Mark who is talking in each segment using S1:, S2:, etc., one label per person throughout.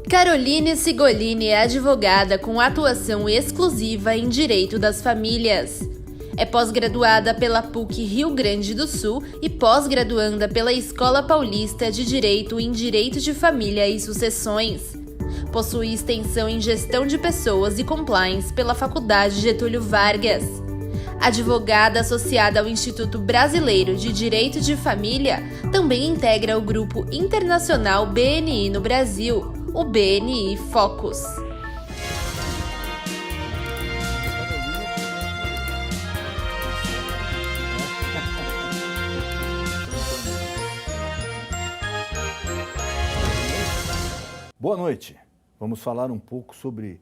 S1: Caroline Sigolini é advogada com atuação exclusiva em Direito das Famílias. É pós-graduada pela PUC Rio Grande do Sul e pós-graduanda pela Escola Paulista de Direito em Direito de Família e Sucessões. Possui extensão em Gestão de Pessoas e Compliance pela Faculdade Getúlio Vargas. Advogada associada ao Instituto Brasileiro de Direito de Família, também integra o Grupo Internacional BNI no Brasil, o BNI Focus.
S2: Boa noite. Vamos falar um pouco sobre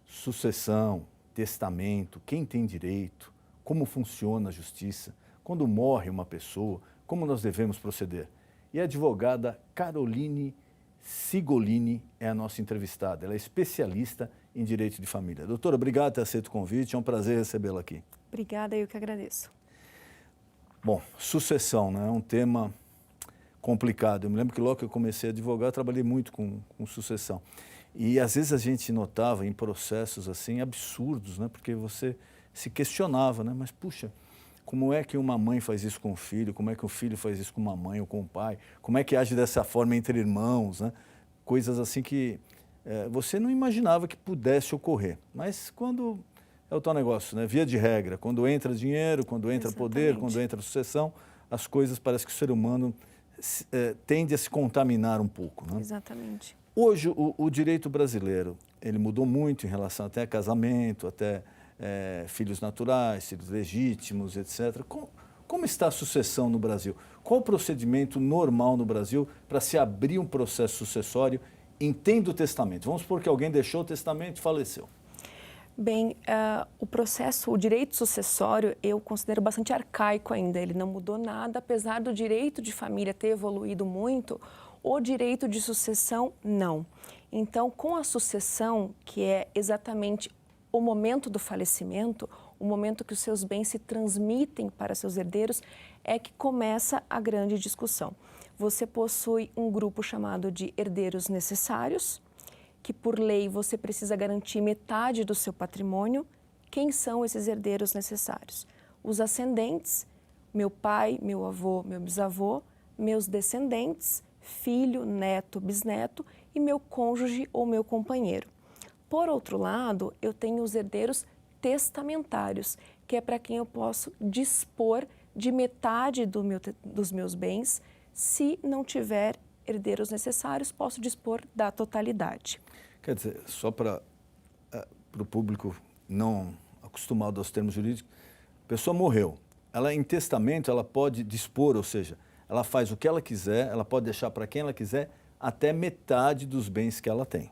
S2: sucessão, testamento, quem tem direito, como funciona a justiça, quando morre uma pessoa, como nós devemos proceder. E a advogada Caroline Sigolini é a nossa entrevistada. Ela é especialista em direito de família. Doutora, obrigado por ter aceito o convite. É um prazer recebê-la aqui.
S3: Obrigada, eu que agradeço.
S2: Bom, sucessão, né? É um tema complicado. Eu me lembro que logo que eu comecei a advogar, eu trabalhei muito com sucessão. E às vezes a gente notava em processos assim absurdos, né? Porque você se questionava, né? Mas puxa, como é que uma mãe faz isso com o filho? Como é que o filho faz isso com uma mãe ou com o pai? Como é que age dessa forma entre irmãos, né? Coisas assim que você não imaginava que pudesse ocorrer. Mas quando é o tal negócio, né? Via de regra, quando entra dinheiro, quando entra poder, quando entra sucessão, as coisas parece que o ser humano tende a se contaminar um pouco, né?
S3: Exatamente.
S2: Hoje o direito brasileiro, ele mudou muito em relação até a casamento, até filhos naturais, filhos legítimos, etc. Como está a sucessão no Brasil? Qual o procedimento normal no Brasil para se abrir um processo sucessório em tendo o testamento? Vamos supor que alguém deixou o testamento e faleceu.
S3: Bem, o direito sucessório eu considero bastante arcaico ainda. Ele não mudou nada, apesar do direito de família ter evoluído muito, o direito de sucessão não. Então, com a sucessão, que é exatamente o momento do falecimento, o momento que os seus bens se transmitem para seus herdeiros, é que começa a grande discussão. Você possui um grupo chamado de herdeiros necessários, que por lei você precisa garantir metade do seu patrimônio. Quem são esses herdeiros necessários? Os ascendentes, meu pai, meu avô, meu bisavô, meus descendentes, filho, neto, bisneto e meu cônjuge ou meu companheiro. Por outro lado, eu tenho os herdeiros testamentários, que é para quem eu posso dispor de metade dos meus bens. Se não tiver herdeiros necessários, posso dispor da totalidade.
S2: Quer dizer, só para o público não acostumado aos termos jurídicos, a pessoa morreu. Ela, em testamento, ela pode dispor, ou seja, ela faz o que ela quiser, ela pode deixar para quem ela quiser até metade dos bens que ela tem.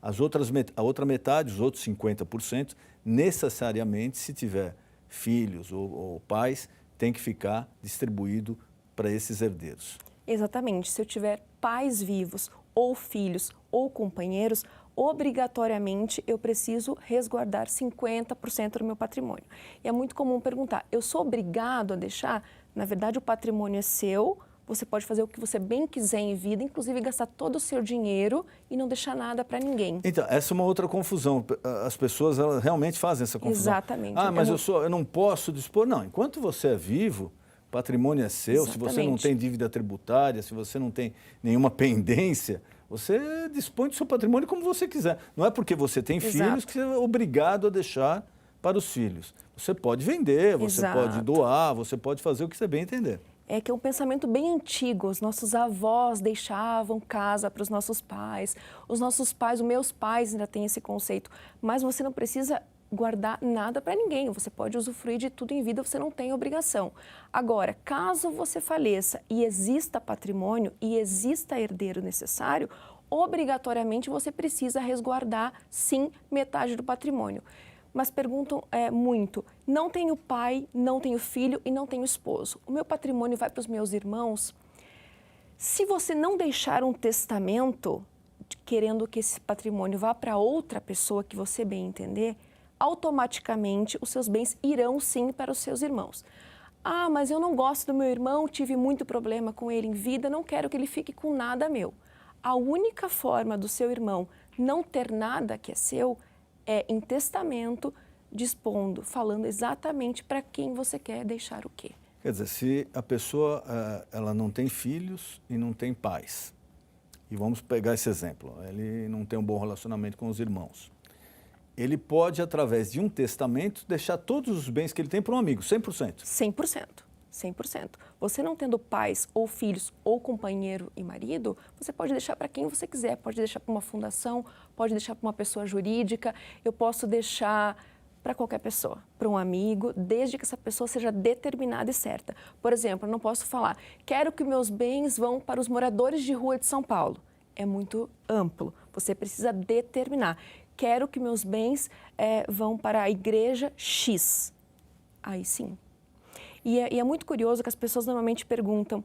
S2: A outra metade, os outros 50%, necessariamente, se tiver filhos ou pais, tem que ficar distribuído para esses herdeiros.
S3: Exatamente. Se eu tiver pais vivos, ou filhos, ou companheiros, obrigatoriamente eu preciso resguardar 50% do meu patrimônio. E é muito comum perguntar, eu sou obrigado a deixar? Na verdade, o patrimônio é seu, você pode fazer o que você bem quiser em vida, inclusive gastar todo o seu dinheiro e não deixar nada para ninguém.
S2: Então, essa é uma outra confusão. As pessoas elas realmente fazem essa confusão.
S3: Exatamente.
S2: Ah, mas eu não posso dispor. Não, enquanto você é vivo, o patrimônio é seu.
S3: Exatamente.
S2: Se você não tem dívida tributária, se você não tem nenhuma pendência, você dispõe do seu patrimônio como você quiser. Não é porque você tem filhos que você é obrigado a deixar para os filhos. Você pode vender, você pode doar, você pode fazer o que você bem entender.
S3: É que é um pensamento bem antigo. Os nossos avós deixavam casa para os nossos pais os meus pais ainda têm esse conceito. Mas você não precisa guardar nada para ninguém. Você pode usufruir de tudo em vida, você não tem obrigação. Agora, caso você faleça e exista patrimônio e exista herdeiro necessário, obrigatoriamente você precisa resguardar, sim, metade do patrimônio. Mas perguntam muito, não tenho pai, não tenho filho e não tenho esposo. O meu patrimônio vai para os meus irmãos? Se você não deixar um testamento querendo que esse patrimônio vá para outra pessoa que você bem entender, automaticamente os seus bens irão sim para os seus irmãos. Ah, mas eu não gosto do meu irmão, tive muito problema com ele em vida, não quero que ele fique com nada meu. A única forma do seu irmão não ter nada que é seu é em testamento, dispondo, falando exatamente para quem você quer deixar o quê.
S2: Quer dizer, se a pessoa ela não tem filhos e não tem pais, e vamos pegar esse exemplo, ele não tem um bom relacionamento com os irmãos, ele pode, através de um testamento, deixar todos os bens que ele tem para um amigo, 100%.
S3: 100%. 100%. Você não tendo pais ou filhos ou companheiro e marido, você pode deixar para quem você quiser. Pode deixar para uma fundação, pode deixar para uma pessoa jurídica, eu posso deixar para qualquer pessoa, para um amigo, desde que essa pessoa seja determinada e certa. Por exemplo, eu não posso falar, quero que meus bens vão para os moradores de rua de São Paulo. É muito amplo, você precisa determinar. Quero que meus bens vão para a igreja X. Aí sim. E é muito curioso que as pessoas normalmente perguntam,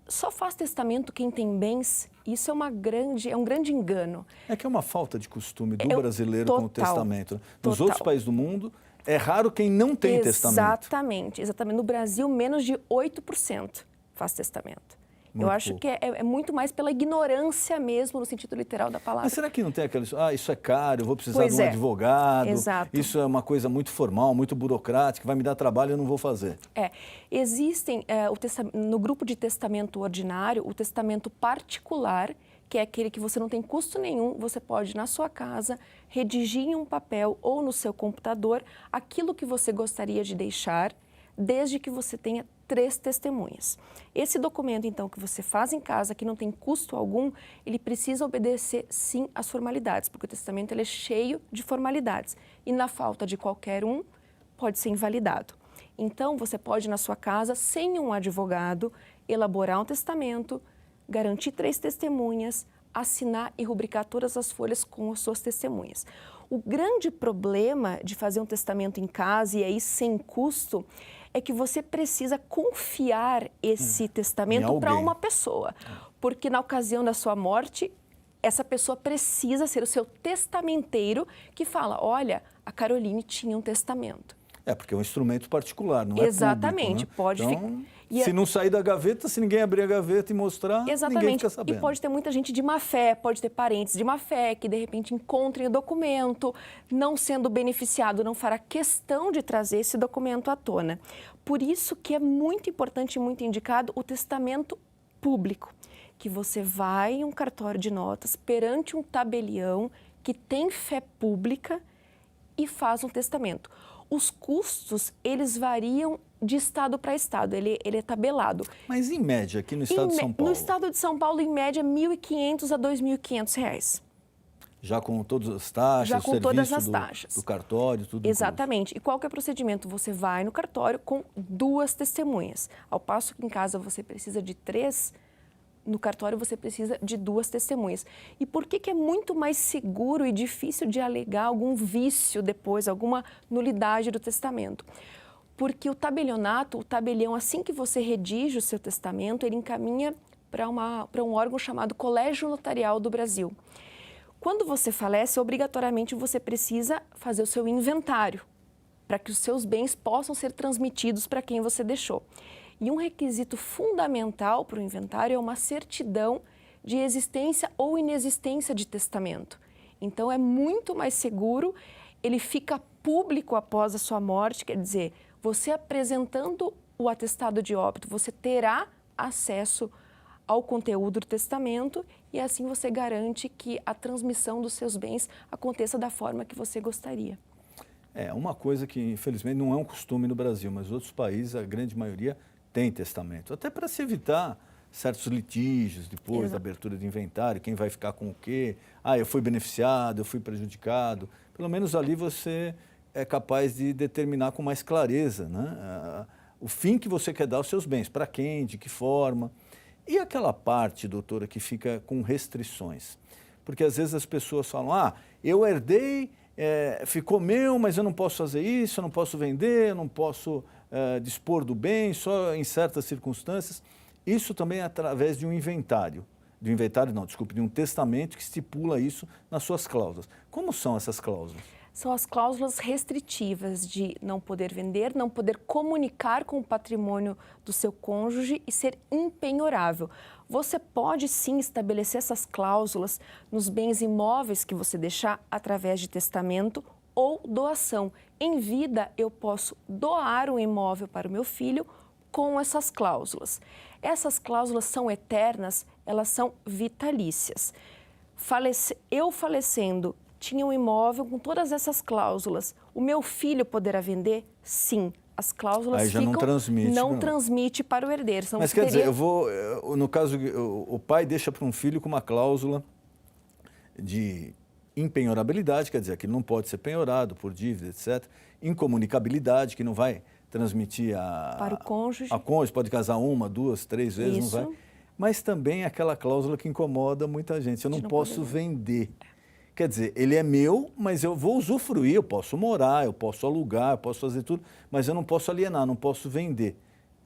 S3: só faz testamento quem tem bens? Isso é um grande engano.
S2: É que é uma falta de costume do brasileiro
S3: total,
S2: com o testamento. Nos
S3: total.
S2: outros países do mundo, é raro quem não tem testamento.
S3: Exatamente. No Brasil, menos de 8% faz testamento.
S2: Muito
S3: Eu acho
S2: pouco.
S3: que é muito mais pela ignorância mesmo, no sentido literal da palavra.
S2: Mas será que não tem aquela... isso é caro, eu vou precisar
S3: Pois
S2: de um
S3: é.
S2: advogado,
S3: Exato.
S2: isso é uma coisa muito formal, muito burocrática, vai me dar trabalho, eu não vou fazer.
S3: Existem, no grupo de testamento ordinário, o testamento particular, que é aquele que você não tem custo nenhum, você pode, na sua casa, redigir em um papel ou no seu computador aquilo que você gostaria de deixar, desde que você tenha 3 testemunhas. Esse documento, então, que você faz em casa, que não tem custo algum, ele precisa obedecer, sim, às formalidades, porque o testamento ele é cheio de formalidades. E, na falta de qualquer um, pode ser invalidado. Então, você pode, na sua casa, sem um advogado, elaborar um testamento, garantir 3 testemunhas, assinar e rubricar todas as folhas com as suas testemunhas. O grande problema de fazer um testamento em casa, e aí sem custo, é que você precisa confiar esse testamento para uma pessoa. Porque na ocasião da sua morte, essa pessoa precisa ser o seu testamenteiro que fala, olha, a Caroline tinha um testamento.
S2: Porque é um instrumento particular, não é
S3: Exatamente,
S2: público, né?
S3: pode
S2: então,
S3: ficar...
S2: se não sair da gaveta, se ninguém abrir a gaveta e mostrar, ninguém fica sabendo.
S3: E pode ter muita gente de má fé, pode ter parentes de má fé que de repente encontrem o documento, não sendo beneficiado, não fará questão de trazer esse documento à tona. Por isso que é muito importante e muito indicado o testamento público, que você vai em um cartório de notas perante um tabelião que tem fé pública e faz um testamento. Os custos, eles variam de estado para estado, ele é tabelado.
S2: Mas em média, aqui no estado de São Paulo?
S3: No estado de São Paulo, em média, R$ 1.500 a R$ 2.500.
S2: Já com todas as taxas,
S3: já com todas as taxas.
S2: Do cartório, tudo
S3: Exatamente. Incluso. E qual que é o procedimento? Você vai no cartório com 2 testemunhas. Ao passo que em casa você precisa de 3, no cartório você precisa de 2 testemunhas. E por que é muito mais seguro e difícil de alegar algum vício depois, alguma nulidade do testamento? Porque o tabelionato, o tabelião, assim que você redige o seu testamento, ele encaminha para um órgão chamado Colégio Notarial do Brasil. Quando você falece, obrigatoriamente você precisa fazer o seu inventário, para que os seus bens possam ser transmitidos para quem você deixou. E um requisito fundamental para o inventário é uma certidão de existência ou inexistência de testamento. Então, é muito mais seguro, ele fica público após a sua morte, quer dizer, você apresentando o atestado de óbito, você terá acesso ao conteúdo do testamento e assim você garante que a transmissão dos seus bens aconteça da forma que você gostaria.
S2: Uma coisa que, infelizmente, não é um costume no Brasil, mas outros países, a grande maioria, tem testamento. Até para se evitar certos litígios depois da abertura de inventário, quem vai ficar com o quê? Eu fui beneficiado, eu fui prejudicado. Pelo menos ali você é capaz de determinar com mais clareza, né? O fim que você quer dar aos seus bens, para quem, de que forma. E aquela parte, doutora, que fica com restrições? Porque às vezes as pessoas falam, eu herdei, ficou meu, mas eu não posso fazer isso, eu não posso vender, eu não posso dispor do bem, só em certas circunstâncias. Isso também é através de um inventário. De um testamento que estipula isso nas suas cláusulas. Como são essas cláusulas?
S3: são as cláusulas restritivas de não poder vender, não poder comunicar com o patrimônio do seu cônjuge e ser impenhorável. Você pode sim estabelecer essas cláusulas nos bens imóveis que você deixar através de testamento ou doação. Em vida, eu posso doar um imóvel para o meu filho com essas cláusulas. Essas cláusulas são eternas, elas são vitalícias. Eu falecendo, tinha um imóvel com todas essas cláusulas. O meu filho poderá vender? Sim. As cláusulas
S2: aí já
S3: ficam,
S2: não
S3: transmite para o herdeiro.
S2: Mas quer dizer, no caso, o pai deixa para um filho com uma cláusula de impenhorabilidade, quer dizer, que ele não pode ser penhorado por dívida, etc. Incomunicabilidade, que não vai transmitir
S3: para o cônjuge.
S2: A cônjuge pode casar 1, 2, 3 vezes,
S3: Isso.
S2: não vai. Mas também aquela cláusula que incomoda muita gente. Eu não posso vender. Quer dizer, ele é meu, mas eu vou usufruir, eu posso morar, eu posso alugar, eu posso fazer tudo, mas eu não posso alienar, não posso vender.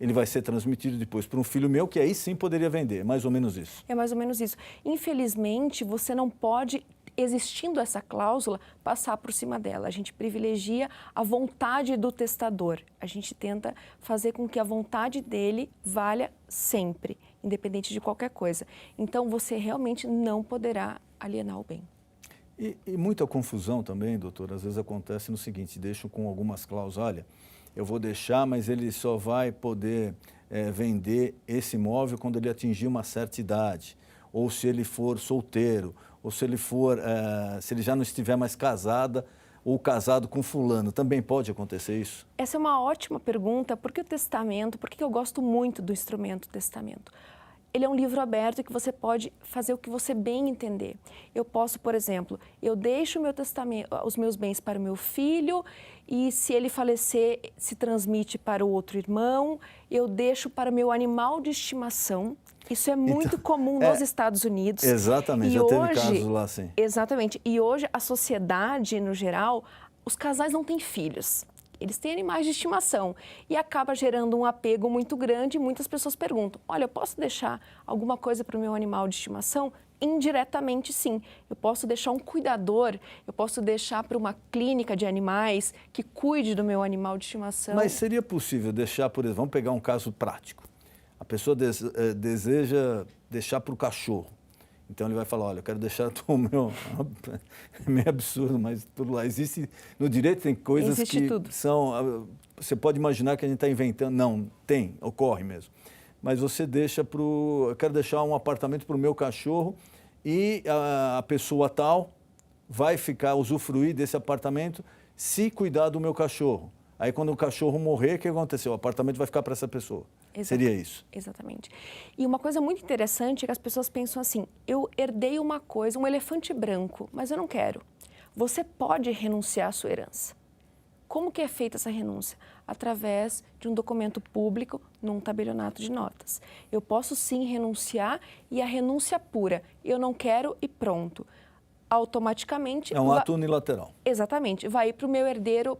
S2: Ele vai ser transmitido depois para um filho meu, que aí sim poderia vender, mais ou menos isso.
S3: É mais ou menos isso. Infelizmente, você não pode, existindo essa cláusula, passar por cima dela. A gente privilegia a vontade do testador. A gente tenta fazer com que a vontade dele valha sempre, independente de qualquer coisa. Então, você realmente não poderá alienar o bem.
S2: E muita confusão também, doutor, às vezes acontece no seguinte, deixam com algumas cláusulas, olha, eu vou deixar, mas ele só vai poder vender esse imóvel quando ele atingir uma certa idade, ou se ele for solteiro, ou se ele for, se ele já não estiver mais casada ou casado com fulano, também pode acontecer isso?
S3: Essa é uma ótima pergunta, porque o testamento, por que eu gosto muito do instrumento testamento? Ele é um livro aberto que você pode fazer o que você bem entender. Eu posso, por exemplo, eu deixo o meu testamento, os meus bens para o meu filho e se ele falecer, se transmite para o outro irmão. Eu deixo para o meu animal de estimação. Isso é muito comum nos Estados Unidos.
S2: Exatamente, já teve casos lá, sim.
S3: Exatamente. E hoje a sociedade, no geral, os casais não têm filhos. Eles têm animais de estimação e acaba gerando um apego muito grande e muitas pessoas perguntam, olha, eu posso deixar alguma coisa para o meu animal de estimação? Indiretamente, sim. Eu posso deixar um cuidador, eu posso deixar para uma clínica de animais que cuide do meu animal de estimação.
S2: Mas seria possível deixar, por exemplo, vamos pegar um caso prático. A pessoa deseja deixar para o cachorro. Então ele vai falar, olha, eu quero deixar o meu... É meio absurdo, mas tudo lá. Existe, no direito tem coisas que são... Você pode imaginar que a gente está inventando. Não, tem, ocorre mesmo. Mas você deixa para o... Eu quero deixar um apartamento para o meu cachorro e a pessoa tal vai usufruir desse apartamento se cuidar do meu cachorro. Aí quando o cachorro morrer, o que aconteceu? O apartamento vai ficar para essa pessoa. Seria isso?
S3: Exatamente. E uma coisa muito interessante é que as pessoas pensam assim, eu herdei uma coisa, um elefante branco, mas eu não quero. Você pode renunciar à sua herança. Como que é feita essa renúncia? Através de um documento público num tabelionato de notas. Eu posso sim renunciar e a renúncia pura, eu não quero e pronto. Automaticamente...
S2: É um ato unilateral.
S3: Exatamente. Vai para o meu herdeiro,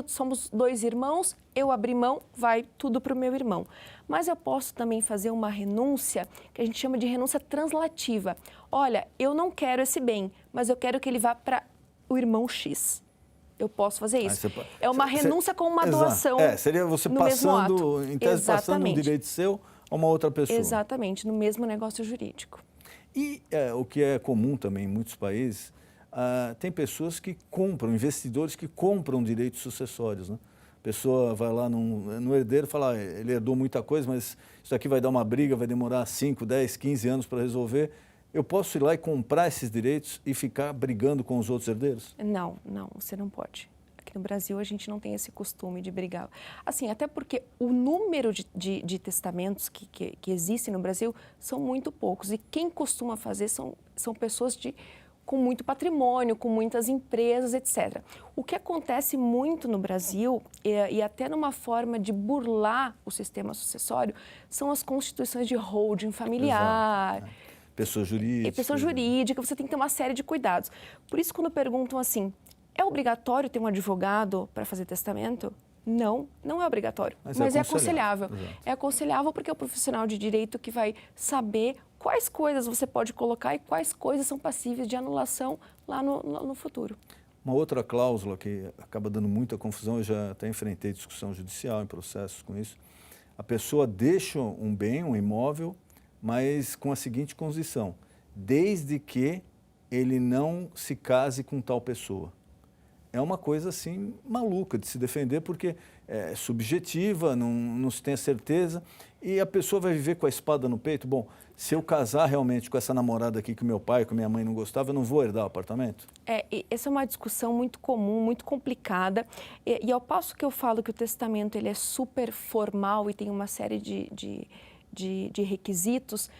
S3: somos 2 irmãos, eu abri mão, vai tudo para o meu irmão. Mas eu posso também fazer uma renúncia, que a gente chama de renúncia translativa. Olha, eu não quero esse bem, mas eu quero que ele vá para o irmão X. Eu posso fazer isso. É uma renúncia com uma doação.
S2: Seria você passando, em tese, passando um direito seu a uma outra pessoa.
S3: Exatamente, no mesmo negócio jurídico.
S2: E o que é comum também em muitos países, tem pessoas que compram, investidores que compram direitos sucessórios, né? A pessoa vai lá no herdeiro e fala, ele herdou muita coisa, mas isso aqui vai dar uma briga, vai demorar 5, 10, 15 anos para resolver. Eu posso ir lá e comprar esses direitos e ficar brigando com os outros herdeiros?
S3: Não, você não pode. Aqui no Brasil a gente não tem esse costume de brigar. Assim, até porque o número de testamentos que existem no Brasil são muito poucos. E quem costuma fazer são pessoas com muito patrimônio, com muitas empresas, etc. O que acontece muito no Brasil, e até numa forma de burlar o sistema sucessório, são as constituições de holding familiar.
S2: Exato. Pessoa jurídica.
S3: Pessoa jurídica, você tem que ter uma série de cuidados. Por isso, quando perguntam assim, é obrigatório ter um advogado para fazer testamento? Não, não é obrigatório, mas é aconselhável. É aconselhável porque é o profissional de direito que vai saber quais coisas você pode colocar e quais coisas são passíveis de anulação lá no futuro.
S2: Uma outra cláusula que acaba dando muita confusão, eu já até enfrentei discussão judicial em processos com isso, a pessoa deixa um bem, um imóvel, mas com a seguinte condição: desde que ele não se case com tal pessoa. É uma coisa assim maluca de se defender, porque é subjetiva, não se tem a certeza, e a pessoa vai viver com a espada no peito. Bom, se eu casar realmente com essa namorada aqui que meu pai e que minha mãe não gostavam, eu não vou herdar o apartamento?
S3: Essa é uma discussão muito comum, muito complicada, e ao passo que eu falo que o testamento ele é super formal e tem uma série de requisitos,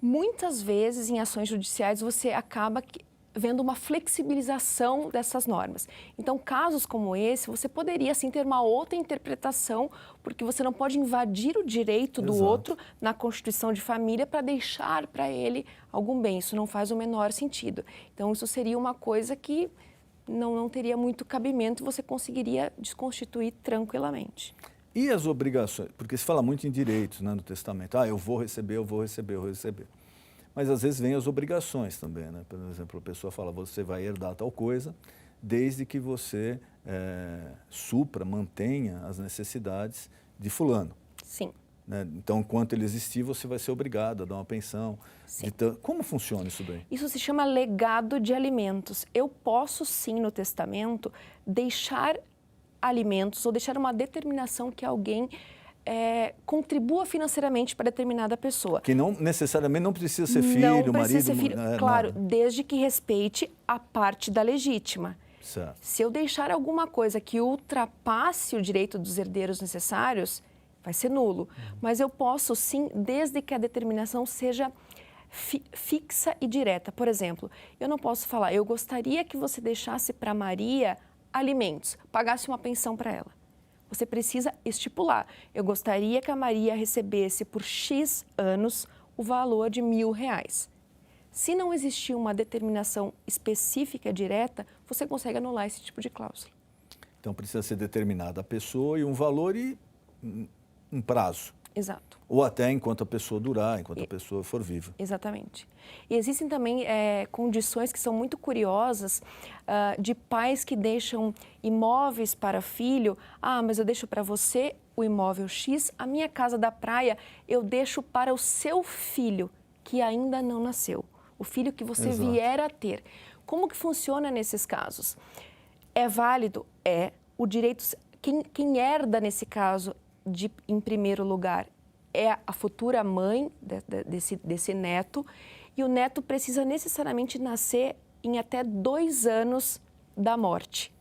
S3: muitas vezes em ações judiciais você acaba vendo uma flexibilização dessas normas. Então, casos como esse, você poderia, sim, ter uma outra interpretação, porque você não pode invadir o direito do outro na constituição de família para deixar para ele algum bem. Isso não faz o menor sentido. Então, isso seria uma coisa que não teria muito cabimento e você conseguiria desconstituir tranquilamente.
S2: E as obrigações? Porque se fala muito em direitos, né, no testamento. Eu vou receber, eu vou receber, eu vou receber. Mas às vezes vem as obrigações também, né? Por exemplo, a pessoa fala, você vai herdar tal coisa, desde que você supra, mantenha as necessidades de fulano.
S3: Sim.
S2: Né? Então, enquanto ele existir, você vai ser obrigado a dar uma pensão.
S3: Sim.
S2: Como funciona isso daí?
S3: Isso se chama legado de alimentos. Eu posso, sim, no testamento, deixar alimentos ou deixar uma determinação que alguém contribua financeiramente para determinada pessoa.
S2: Que não necessariamente não precisa ser filho,
S3: não precisa
S2: marido,
S3: ser filho, claro, desde que respeite a parte da legítima.
S2: Certo.
S3: Se eu deixar alguma coisa que ultrapasse o direito dos herdeiros necessários, vai ser nulo. Mas eu posso, sim, desde que a determinação seja fixa e direta. Por exemplo, eu não posso falar, eu gostaria que você deixasse para Maria alimentos, pagasse uma pensão para ela. Você precisa estipular. Eu gostaria que a Maria recebesse por X anos o valor de R$1.000. Se não existir uma determinação específica, direta, você consegue anular esse tipo de cláusula.
S2: Então precisa ser determinada a pessoa e um valor e um prazo.
S3: Exato.
S2: Ou até enquanto a pessoa durar, enquanto a pessoa for viva.
S3: Exatamente. E existem também condições que são muito curiosas de pais que deixam imóveis para filho. Mas eu deixo para você o imóvel X, a minha casa da praia eu deixo para o seu filho, que ainda não nasceu. O filho que você
S2: Exato.
S3: vier a ter. Como que funciona nesses casos? É válido? O direito, quem herda nesse caso, em primeiro lugar, é a futura mãe desse neto, e o neto precisa necessariamente nascer em até 2 anos da morte.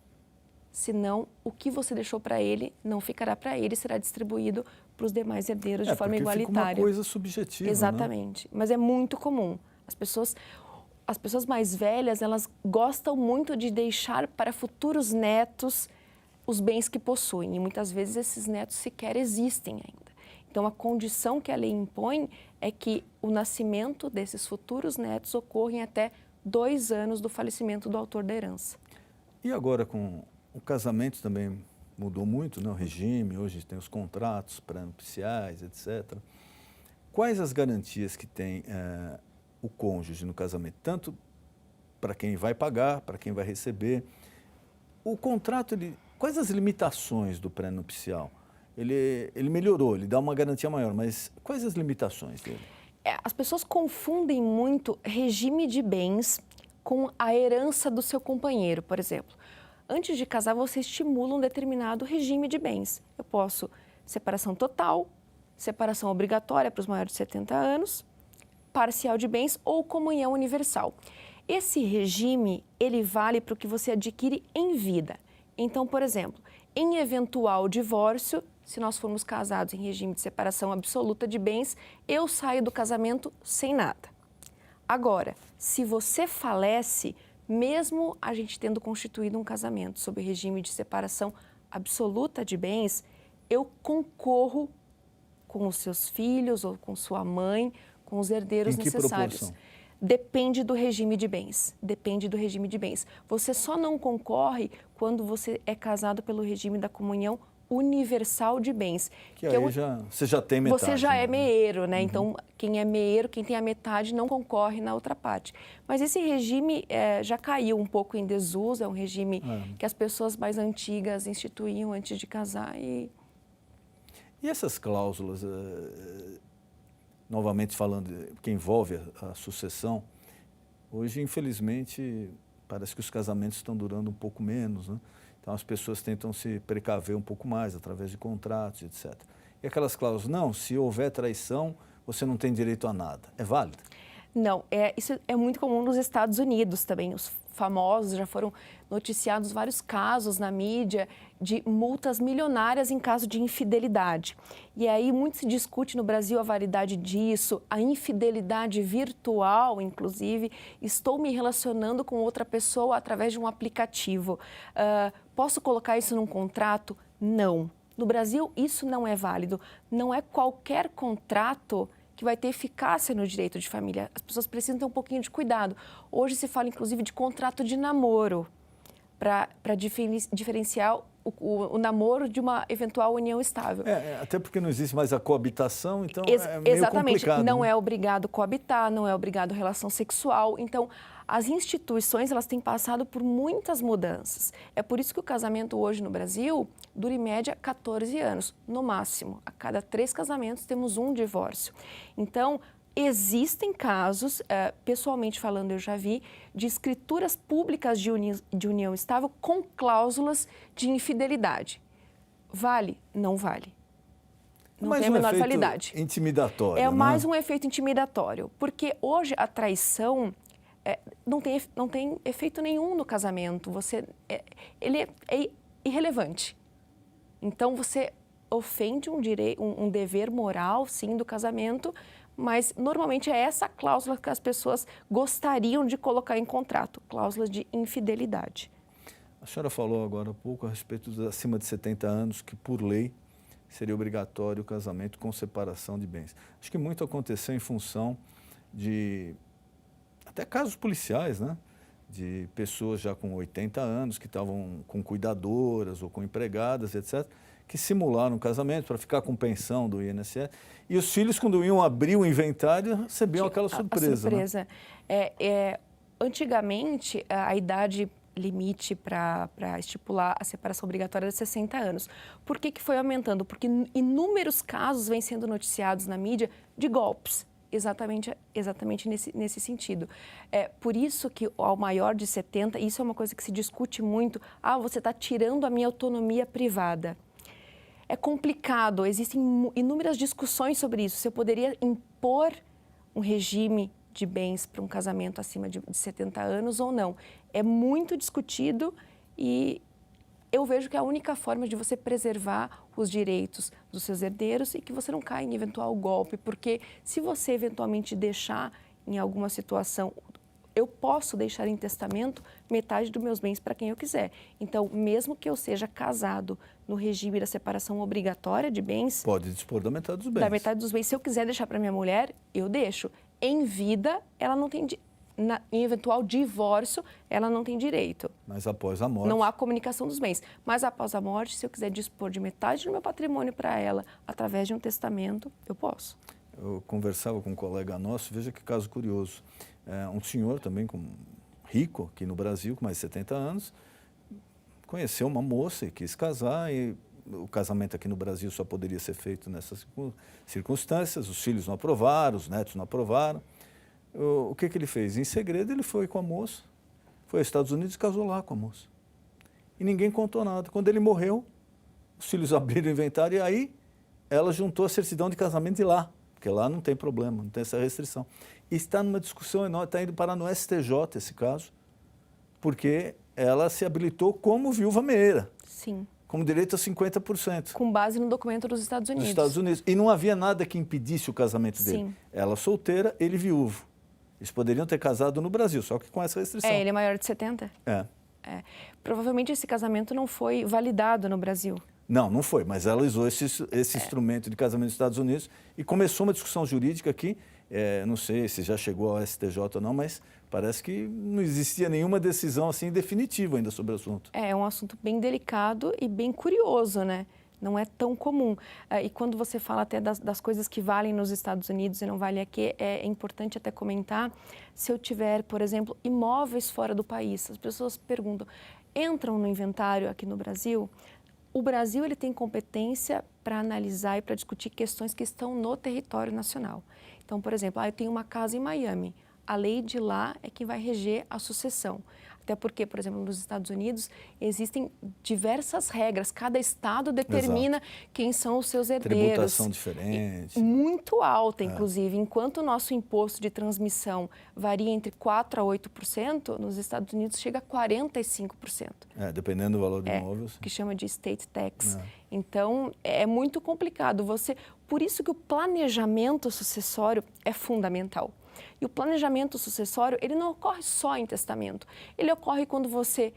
S3: Senão, o que você deixou para ele não ficará para ele, será distribuído para os demais herdeiros de forma igualitária.
S2: Fica uma coisa subjetiva,
S3: exatamente,
S2: né?
S3: Mas é muito comum. As pessoas mais velhas, elas gostam muito de deixar para futuros netos os bens que possuem, e muitas vezes esses netos sequer existem ainda. Então, a condição que a lei impõe é que o nascimento desses futuros netos ocorra em até 2 anos do falecimento do autor da herança.
S2: E agora, com o casamento também mudou muito, né? O regime, hoje tem os contratos pré-nupciais, etc. Quais as garantias que tem o cônjuge no casamento? Tanto para quem vai pagar, para quem vai receber. O contrato, quais as limitações do pré-nupcial? Ele melhorou, ele dá uma garantia maior, mas quais as limitações dele?
S3: As pessoas confundem muito regime de bens com a herança do seu companheiro, por exemplo. Antes de casar, você estimula um determinado regime de bens. Eu posso separação total, separação obrigatória para os maiores de 70 anos, parcial de bens ou comunhão universal. Esse regime, ele vale para o que você adquire em vida. Então, por exemplo, em eventual divórcio, se nós formos casados em regime de separação absoluta de bens, eu saio do casamento sem nada. Agora, se você falece, mesmo a gente tendo constituído um casamento sob regime de separação absoluta de bens, eu concorro com os seus filhos ou com sua mãe, com os herdeiros necessários.
S2: Proporção?
S3: Depende do regime de bens. Depende do regime de bens. Você só não concorre quando você é casado pelo regime da comunhão universal de bens.
S2: Que aí você já tem metade.
S3: Você já é meeiro, né? Então, quem é meeiro, quem tem a metade, não concorre na outra parte. Mas esse regime já caiu um pouco em desuso, é um regime que as pessoas mais antigas instituíam antes de casar. E
S2: essas cláusulas, novamente falando, que envolve a sucessão, hoje, infelizmente, parece que os casamentos estão durando um pouco menos, né? Então, as pessoas tentam se precaver um pouco mais através de contratos, etc. E aquelas cláusulas, não, se houver traição, você não tem direito a nada. É válido?
S3: Não, isso é muito comum nos Estados Unidos também. Os famosos, já foram noticiados vários casos na mídia de multas milionárias em caso de infidelidade. E aí muito se discute no Brasil a validade disso, a infidelidade virtual, inclusive. Estou me relacionando com outra pessoa através de um aplicativo. Posso colocar isso num contrato? Não. No Brasil, isso não é válido. Não é qualquer contrato que vai ter eficácia no direito de família. As pessoas precisam ter um pouquinho de cuidado. Hoje se fala, inclusive, de contrato de namoro, para diferenciar o namoro de uma eventual união estável.
S2: Até porque não existe mais a coabitação, então é meio
S3: exatamente,
S2: complicado.
S3: Não
S2: né?
S3: é obrigado coabitar, não é obrigado relação sexual. Então, as instituições, elas têm passado por muitas mudanças. É por isso que o casamento hoje no Brasil dura em média 14 anos, no máximo. A cada 3 casamentos temos um divórcio. Então, existem casos, pessoalmente falando, eu já vi, de escrituras públicas de união estável com cláusulas de infidelidade. Vale? Não vale. Não tem a menor validade.
S2: Intimidatório.
S3: É mais um efeito intimidatório, porque hoje a traição não tem efeito nenhum no casamento. Ele é irrelevante. Então você ofende um dever moral, sim, do casamento, mas normalmente é essa cláusula que as pessoas gostariam de colocar em contrato, cláusula de infidelidade.
S2: A senhora falou agora há pouco a respeito dos acima de 70 anos, que por lei seria obrigatório o casamento com separação de bens. Acho que muito aconteceu em função de até casos policiais, né? De pessoas já com 80 anos que estavam com cuidadoras ou com empregadas, etc., que simularam um casamento para ficar com pensão do INSS. E os filhos, quando iam abrir o inventário, recebiam aquela surpresa.
S3: A surpresa. Né? Antigamente, a idade limite para estipular a separação obrigatória era 60 anos. Por que foi aumentando? Porque inúmeros casos vêm sendo noticiados na mídia de golpes. Exatamente nesse sentido. Por isso que ao maior de 70, isso é uma coisa que se discute muito, você está tirando a minha autonomia privada. É complicado, existem inúmeras discussões sobre isso. Se eu poderia impor um regime de bens para um casamento acima de 70 anos ou não. É muito discutido e eu vejo que é a única forma de você preservar os direitos dos seus herdeiros e que você não caia em eventual golpe, porque se você eventualmente deixar em alguma situação, eu posso deixar em testamento metade dos meus bens para quem eu quiser. Então, mesmo que eu seja casado no regime da separação obrigatória de bens...
S2: Pode dispor da metade dos bens.
S3: Da metade dos bens. Se eu quiser deixar para minha mulher, eu deixo. Em vida, ela não tem... Em eventual divórcio, ela não tem direito.
S2: Mas após a morte...
S3: Não há comunicação dos bens. Mas após a morte, se eu quiser dispor de metade do meu patrimônio para ela, através de um testamento, eu posso.
S2: Eu conversava com um colega nosso, veja que caso curioso. Um senhor também rico aqui no Brasil, com mais de 70 anos, conheceu uma moça e quis casar, e o casamento aqui no Brasil só poderia ser feito nessas circunstâncias, os filhos não aprovaram, os netos não aprovaram. O que ele fez? Em segredo, ele foi com a moça, foi aos Estados Unidos e casou lá com a moça. E ninguém contou nada. Quando ele morreu, os filhos abriram o inventário e aí ela juntou a certidão de casamento de lá, porque lá não tem problema, não tem essa restrição. E está numa discussão enorme, está indo parar no STJ esse caso, porque ela se habilitou como viúva meeira.
S3: Sim.
S2: Como direito a 50%.
S3: Com base no documento dos Estados Unidos.
S2: Dos Estados Unidos. E não havia nada que impedisse o casamento dele.
S3: Sim.
S2: Ela solteira, ele viúvo. Eles poderiam ter casado no Brasil, só que com essa restrição.
S3: Ele é maior de 70? Provavelmente esse casamento não foi validado no Brasil.
S2: Não foi, mas ela usou esse instrumento de casamento nos Estados Unidos e começou uma discussão jurídica aqui, não sei se já chegou ao STJ ou não, mas parece que não existia nenhuma decisão assim definitiva ainda sobre o assunto.
S3: É um assunto bem delicado e bem curioso, né? Não é tão comum. E quando você fala até das coisas que valem nos Estados Unidos e não valem aqui, é importante até comentar, se eu tiver, por exemplo, imóveis fora do país, as pessoas perguntam, entram no inventário aqui no Brasil? O Brasil ele tem competência para analisar e para discutir questões que estão no território nacional. Então, por exemplo, eu tenho uma casa em Miami, a lei de lá é que vai reger a sucessão. Até porque, por exemplo, nos Estados Unidos existem diversas regras, cada estado determina quem são os seus herdeiros.
S2: Tributação diferente.
S3: Muito alta, inclusive. Enquanto o nosso imposto de transmissão varia entre 4% a 8%, nos Estados Unidos chega a 45%.
S2: Dependendo do valor do imóvel. Sim.
S3: Que chama de state tax. Então, é muito complicado. Por isso que o planejamento sucessório é fundamental. E o planejamento sucessório, ele não ocorre só em testamento. Ele ocorre quando você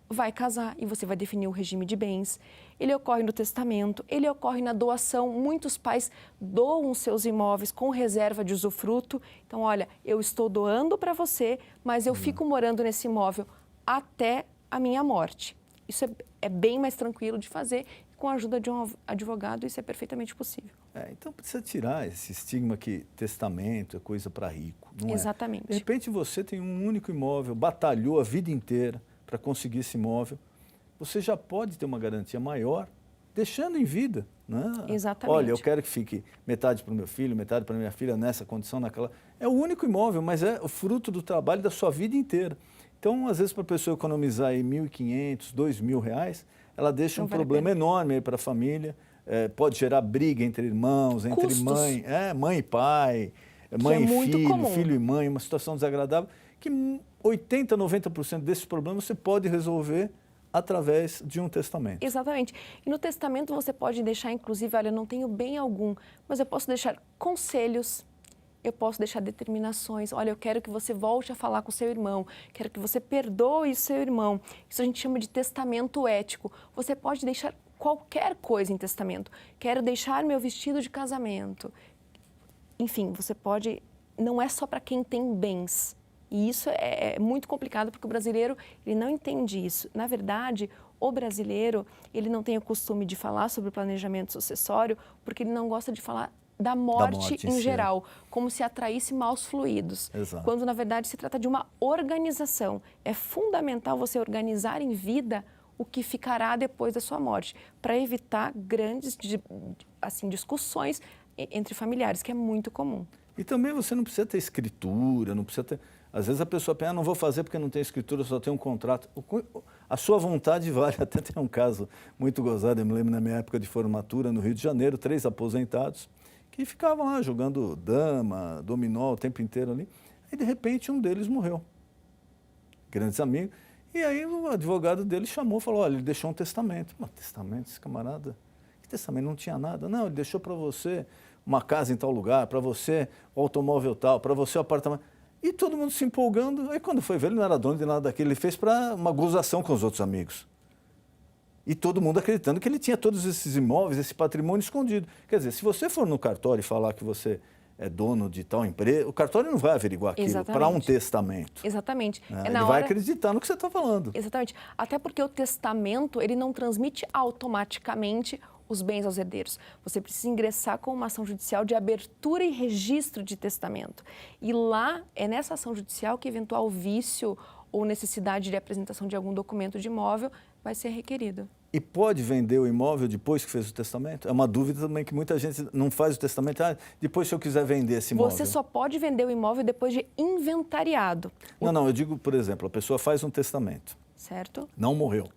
S3: vai casar e você vai definir o regime de bens. Ele ocorre no testamento, ele ocorre na doação. Muitos pais doam seus imóveis com reserva de usufruto. Então, olha, eu estou doando para você, mas eu fico morando nesse imóvel até a minha morte. Isso é bem mais tranquilo de fazer. Com a ajuda de um advogado, isso é perfeitamente possível.
S2: Então, precisa tirar esse estigma que testamento é coisa para rico. Não
S3: Exatamente.
S2: De repente, você tem um único imóvel, batalhou a vida inteira para conseguir esse imóvel. Você já pode ter uma garantia maior, deixando em vida. Né?
S3: Exatamente.
S2: Olha, eu quero que fique metade para o meu filho, metade para a minha filha, nessa condição, naquela. É o único imóvel, mas é o fruto do trabalho da sua vida inteira. Então, às vezes, para a pessoa economizar aí R$1.500, R$2.000, ela deixa um problema enorme para a família, pode gerar briga entre irmãos, entre mãe e pai, mãe e filho, filho e mãe, uma situação desagradável, que 80%, 90% desses problemas você pode resolver através de um testamento.
S3: Exatamente. E no testamento você pode deixar, inclusive, olha, eu não tenho bem algum, mas eu posso deixar conselhos, eu posso deixar determinações. Olha, eu quero que você volte a falar com seu irmão, quero que você perdoe o seu irmão. Isso a gente chama de testamento ético. Você pode deixar qualquer coisa em testamento. Quero deixar meu vestido de casamento. Enfim, você pode... Não é só para quem tem bens. E isso é muito complicado porque o brasileiro ele não entende isso. Na verdade, o brasileiro ele não tem o costume de falar sobre o planejamento sucessório porque ele não gosta de falar da morte em geral, como se atraísse maus fluidos.
S2: Exato.
S3: Quando, na verdade, se trata de uma organização. É fundamental você organizar em vida o que ficará depois da sua morte, para evitar grandes discussões entre familiares, que é muito comum.
S2: E também você não precisa ter escritura, não precisa ter... Às vezes a pessoa pensa, não vou fazer porque não tem escritura, só tem um contrato. A sua vontade vale. Até tem um caso muito gozado, eu me lembro na minha época de formatura no Rio de Janeiro, 3 aposentados, que ficavam lá jogando dama, dominó o tempo inteiro ali. E, de repente, um deles morreu. Grandes amigos. E aí o advogado dele chamou e falou, olha, ele deixou um testamento. Mas testamento, esse camarada? Que testamento? Não tinha nada. Não, ele deixou para você uma casa em tal lugar, para você o automóvel tal, para você o apartamento. E todo mundo se empolgando. Aí, quando foi ver, ele não era dono de nada daquilo. Ele fez para uma gozação com os outros amigos. E todo mundo acreditando que ele tinha todos esses imóveis, esse patrimônio escondido. Quer dizer, se você for no cartório e falar que você é dono de tal empresa, o cartório não vai averiguar aquilo para um testamento.
S3: Exatamente.
S2: Ele vai acreditar no que você está falando.
S3: Exatamente. Até porque o testamento, ele não transmite automaticamente os bens aos herdeiros. Você precisa ingressar com uma ação judicial de abertura e registro de testamento. E lá, é nessa ação judicial que eventual vício ou necessidade de apresentação de algum documento de imóvel vai ser requerido.
S2: E pode vender o imóvel depois que fez o testamento? É uma dúvida também que muita gente não faz o testamento. Depois se eu quiser vender esse imóvel.
S3: Você só pode vender o imóvel depois de inventariado.
S2: Não, eu digo, por exemplo, a pessoa faz um testamento.
S3: Certo.
S2: Não morreu.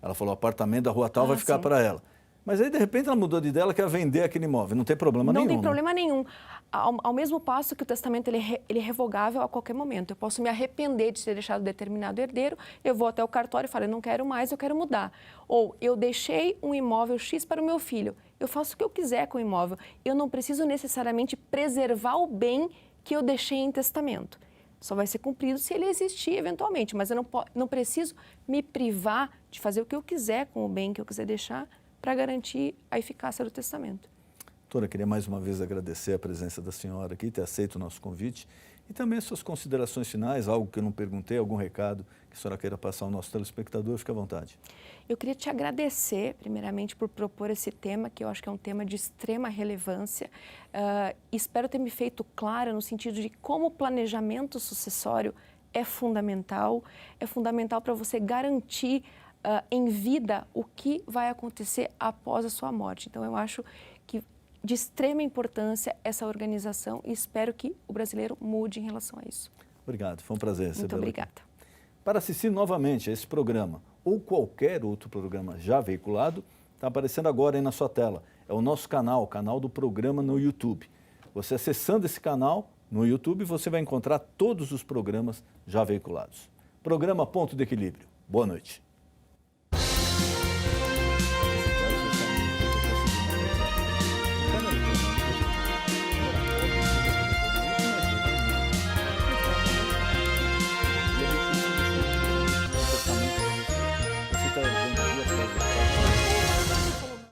S2: Ela falou, o apartamento da rua tal vai ficar para ela. Mas aí, de repente, ela mudou de ideia, ela quer vender aquele imóvel. Não tem problema nenhum.
S3: Não tem problema nenhum. Ao mesmo passo que o testamento ele é revogável a qualquer momento. Eu posso me arrepender de ter deixado determinado herdeiro, eu vou até o cartório e falo, eu não quero mais, eu quero mudar. Ou eu deixei um imóvel X para o meu filho, eu faço o que eu quiser com o imóvel. Eu não preciso necessariamente preservar o bem que eu deixei em testamento. Só vai ser cumprido se ele existir eventualmente, mas eu não preciso me privar de fazer o que eu quiser com o bem que eu quiser deixar para garantir a eficácia do testamento.
S2: Doutora, queria mais uma vez agradecer a presença da senhora aqui, ter aceito o nosso convite E também suas considerações finais, algo que eu não perguntei, algum recado que a senhora queira passar ao nosso telespectador, fique à vontade.
S3: Eu queria te agradecer, primeiramente, por propor esse tema, que eu acho que é um tema de extrema relevância. Espero ter me feito clara no sentido de como o planejamento sucessório é fundamental para você garantir em vida o que vai acontecer após a sua morte. Então, eu acho que de extrema importância essa organização e espero que o brasileiro mude em relação a isso.
S2: Obrigado, foi um prazer recebê-lo.
S3: Muito obrigada.
S2: Para assistir novamente a esse programa ou qualquer outro programa já veiculado, está aparecendo agora aí na sua tela. É o nosso canal, o canal do programa no YouTube. Você acessando esse canal no YouTube, você vai encontrar todos os programas já veiculados. Programa Ponto de Equilíbrio. Boa noite.